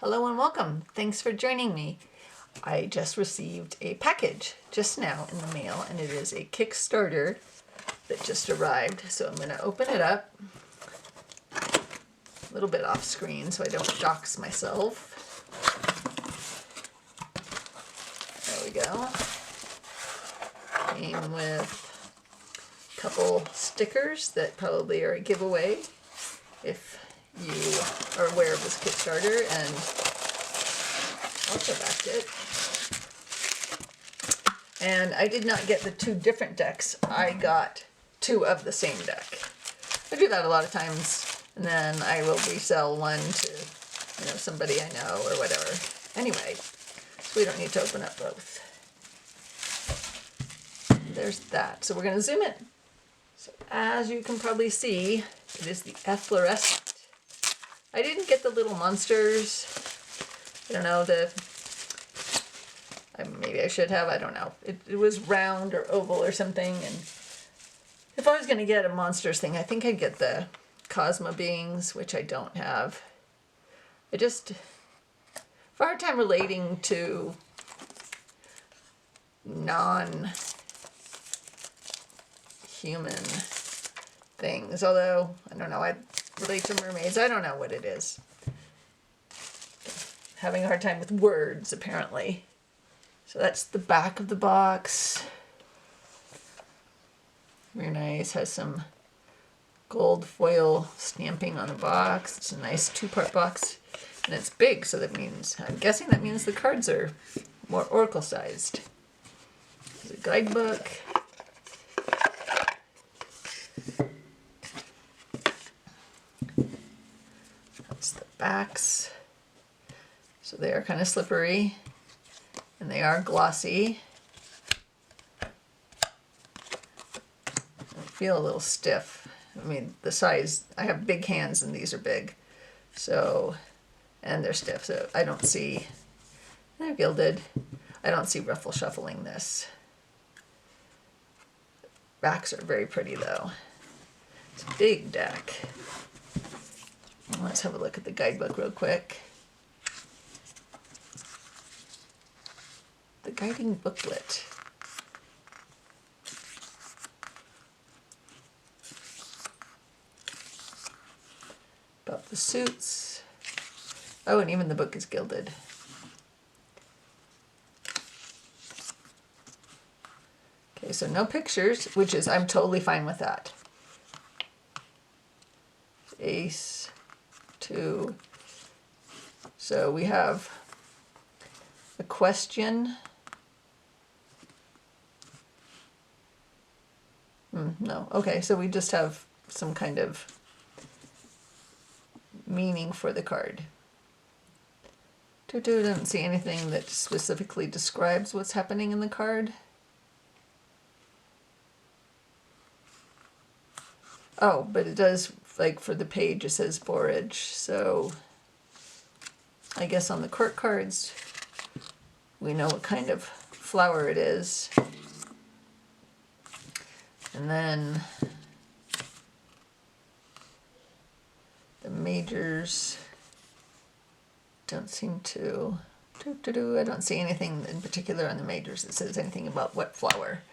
Hello and welcome. Thanks for joining me. I just received a package just now in the mail, and it is a Kickstarter that just arrived. So I'm going to open it up a little bit off screen so I don't dox myself. There we go. Came with a couple stickers that probably are a giveaway if you are aware of this Kickstarter, and also backed it. And I did not get the two different decks. I got two of the same deck. I do that a lot of times, and then I will resell one to, somebody I know or whatever. Anyway, so we don't need to open up both. There's that. So we're going to zoom in. So as you can probably see, it is the Efflorescent. I didn't get the little monsters. I don't know, maybe I should have, I don't know. It was round or oval or something, and if I was going to get a monsters thing, I think I'd get the Cosmo beings, which I don't have. I just have a hard time relating to non-human things, although, I don't know, I relate to mermaids. I don't know what it is. Having a hard time with words, apparently. So that's the back of the box. Very nice. Has some gold foil stamping on the box. It's a nice two-part box. And it's big, so that means, I'm guessing that means the cards are more oracle-sized. There's a guidebook. That's the backs. So they are kind of slippery, and they are glossy. I feel a little stiff. I mean, the size, I have big hands and these are big. So, and they're stiff, so I don't see, they're gilded. I don't see ruffle shuffling this. Backs are very pretty though. It's a big deck. Let's have a look at the guidebook real quick. The guiding booklet. About the suits. Oh, and even the book is gilded. Okay, so no pictures, which is, I'm totally fine with that. Ace, 2. So we have a question. No. Okay, so we just have some kind of meaning for the card. Doesn't see anything that specifically describes what's happening in the card. Oh, but it does, like for the page, it says borage. So I guess on the court cards, we know what kind of flower it is. And then the majors don't seem to, I don't see anything in particular on the majors that says anything about what flower.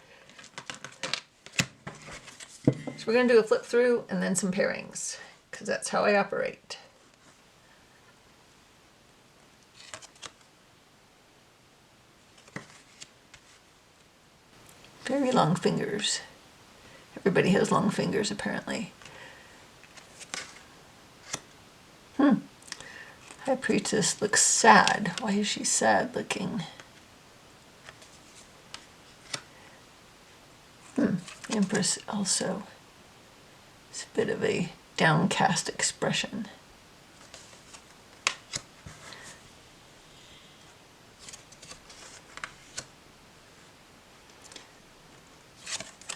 So we're going to do a flip through and then some pairings, because that's how I operate. Very long fingers. Everybody has long fingers, apparently. High Priestess looks sad. Why is she sad looking? Empress also. It's a bit of a downcast expression.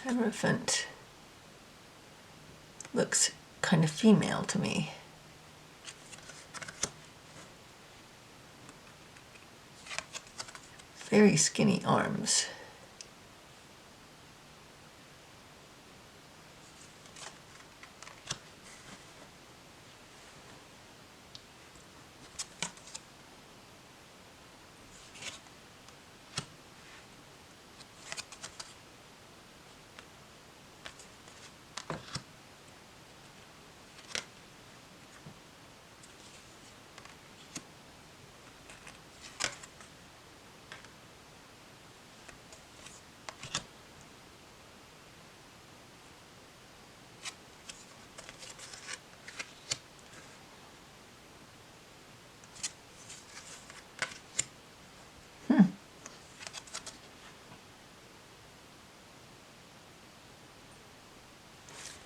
Hierophant looks kind of female to me. Very skinny arms.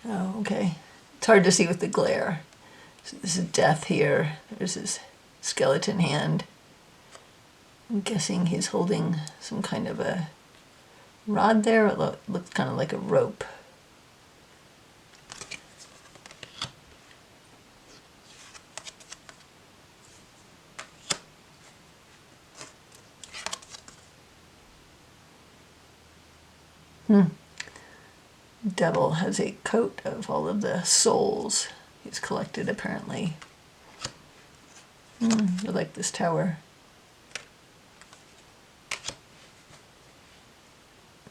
Oh, okay. It's hard to see with the glare. So this is death here. There's his skeleton hand. I'm guessing he's holding some kind of a rod there. It looks kind of like a rope. Devil has a coat of all of the souls he's collected, apparently. I like this tower.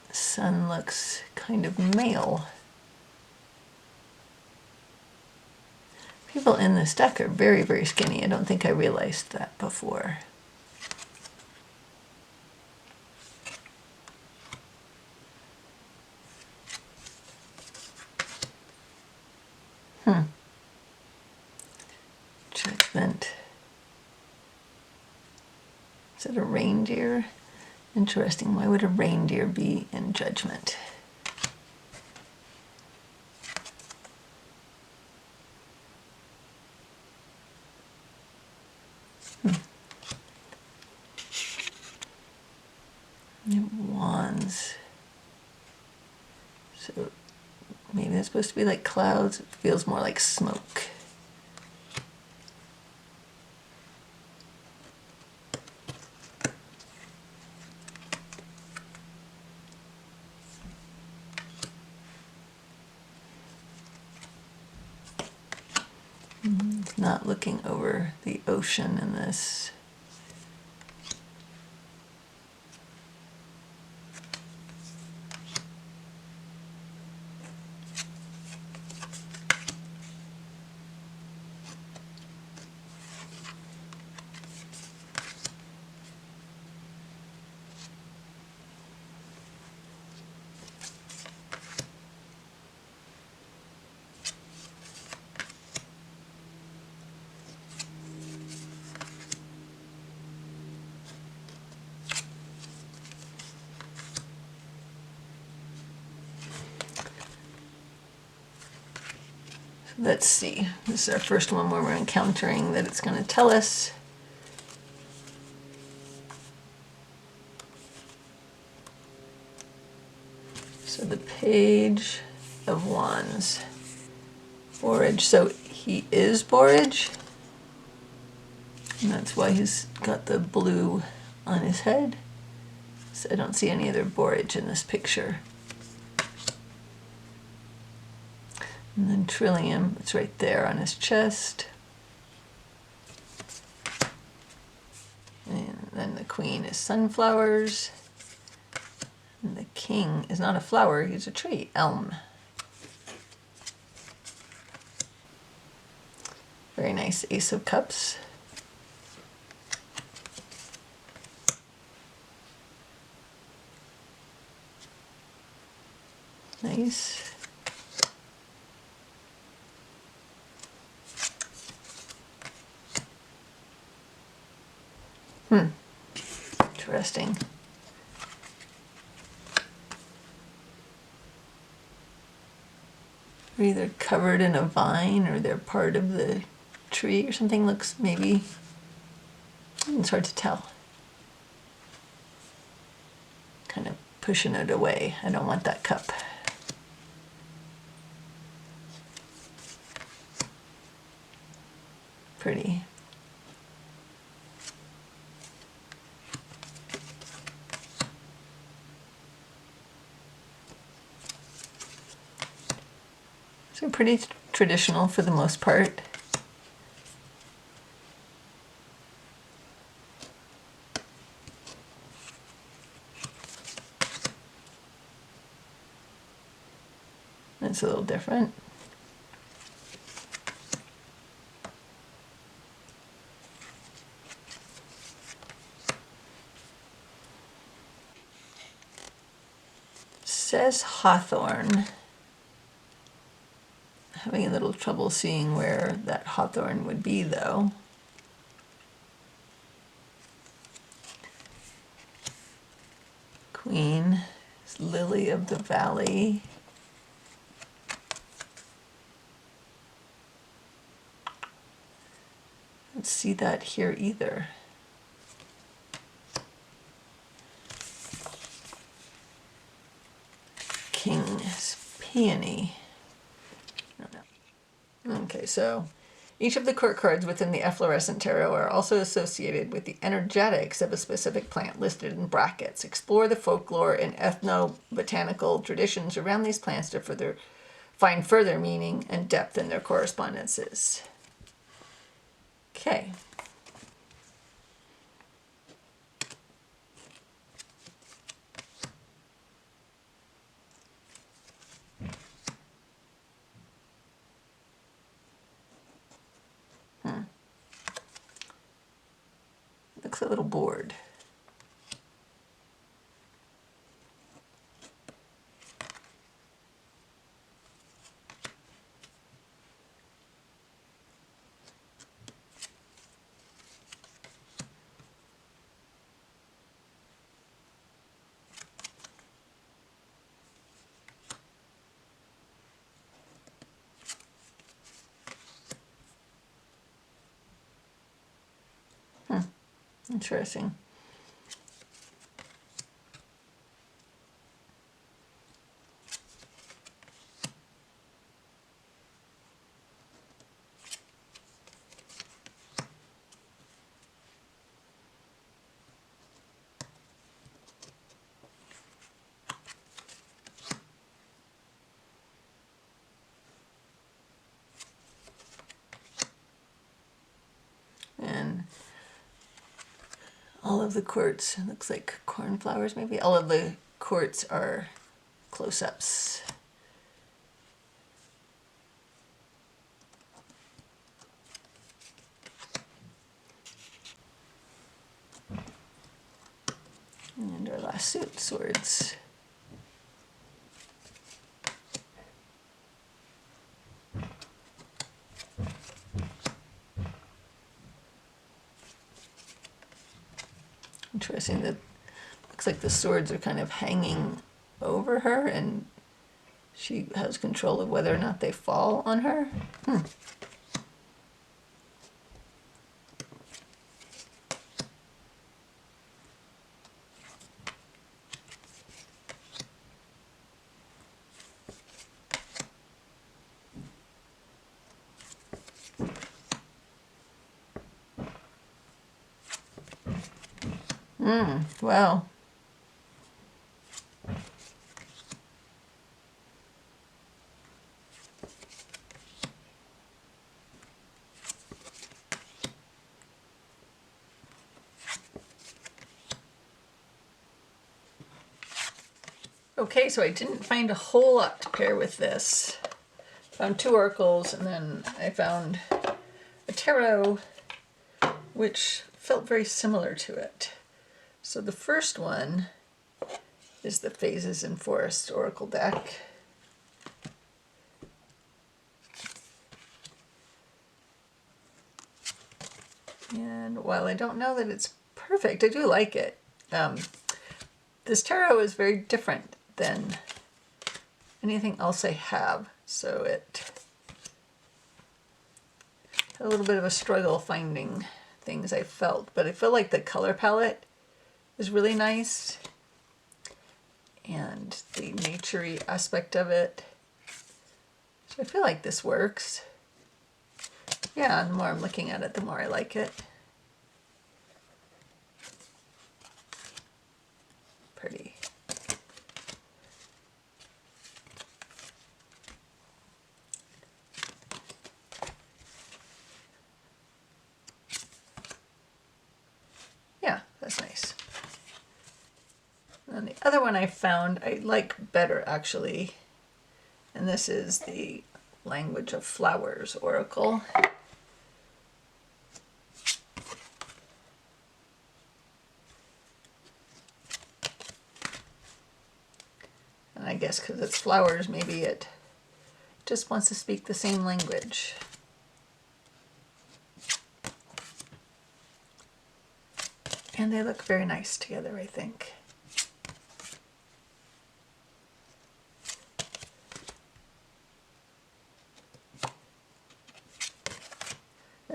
The sun looks kind of male. People in this deck are very, very skinny. I don't think I realized that before. Judgment. Is it a reindeer? Interesting. Why would a reindeer be in judgment? Wands. So maybe it's supposed to be like clouds. It feels more like smoke. It's not looking over the ocean in this. Let's see. This is our first one where we're encountering that it's going to tell us. So the Page of Wands. Borage. So he is Borage. And that's why he's got the blue on his head. So I don't see any other Borage in this picture. And then Trillium, it's right there on his chest. And then the Queen is sunflowers. And the King is not a flower, he's a tree, elm. Very nice Ace of Cups. Nice. Interesting. They're either covered in a vine or they're part of the tree or something. Looks maybe, it's hard to tell. Kind of pushing it away. I don't want that cup. Pretty. So pretty traditional for the most part. It's a little different. Says hawthorn. Having a little trouble seeing where that hawthorn would be, though. Queen is lily of the valley. don't see that here either. King's Peony. I don't know. Okay, so each of the court cards within the Efflorescent Tarot are also associated with the energetics of a specific plant listed in brackets. Explore the folklore and ethnobotanical traditions around these plants to find further meaning and depth in their correspondences. Okay. Looks a little bored. Interesting. And all of the quartz, looks like cornflowers maybe. All of the quartz are close-ups. And our last suit, swords. Interesting that looks like the swords are kind of hanging over her and she has control of whether or not they fall on her. Wow. Okay, so I didn't find a whole lot to pair with this. Found 2 oracles, and then I found a tarot which felt very similar to it. So the first one is the Phases in Forest Oracle deck. And while I don't know that it's perfect, I do like it. This tarot is very different than anything else I have, so it had a little bit of a struggle finding things I felt, but I feel like the color palette is really nice and the naturey aspect of it. So I feel like this works. Yeah, and the more I'm looking at it, the more I like it. Pretty. Yeah, that's nice. And the other one I found I like better actually, and this is the Language of Flowers Oracle. And I guess because it's flowers, maybe it just wants to speak the same language. And they look very nice together, I think.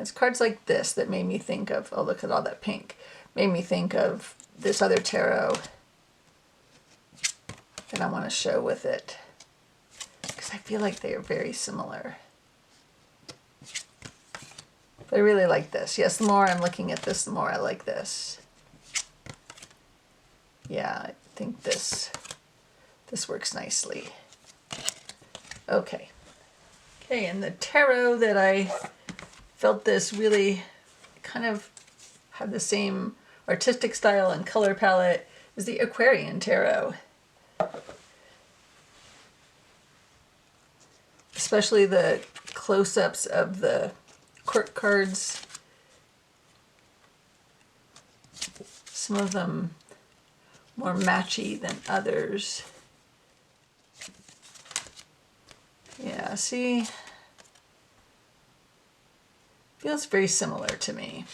It's cards like this that made me think of, oh, look at all that pink. Made me think of this other tarot that I want to show with it. Because I feel like they are very similar. But I really like this. Yes, the more I'm looking at this, the more I like this. Yeah, I think this works nicely. Okay. Okay, and the tarot that I felt this really kind of had the same artistic style and color palette is the Aquarian Tarot. Especially the close-ups of the court cards. Some of them more matchy than others. Yeah, see? Feels very similar to me.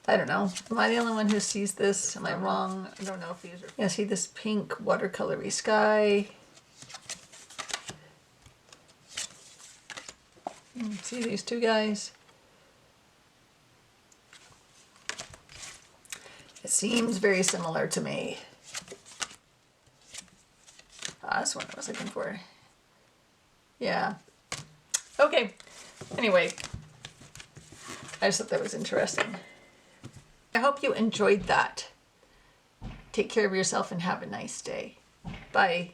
I don't know. Am I the only one who sees this? Am I wrong? I don't know if these are... Yeah, see this pink watercolory sky. See these two guys? It seems very similar to me. Ah, that's what I was looking for. Yeah. Okay. Anyway, I just thought that was interesting. I hope you enjoyed that. Take care of yourself and have a nice day. Bye.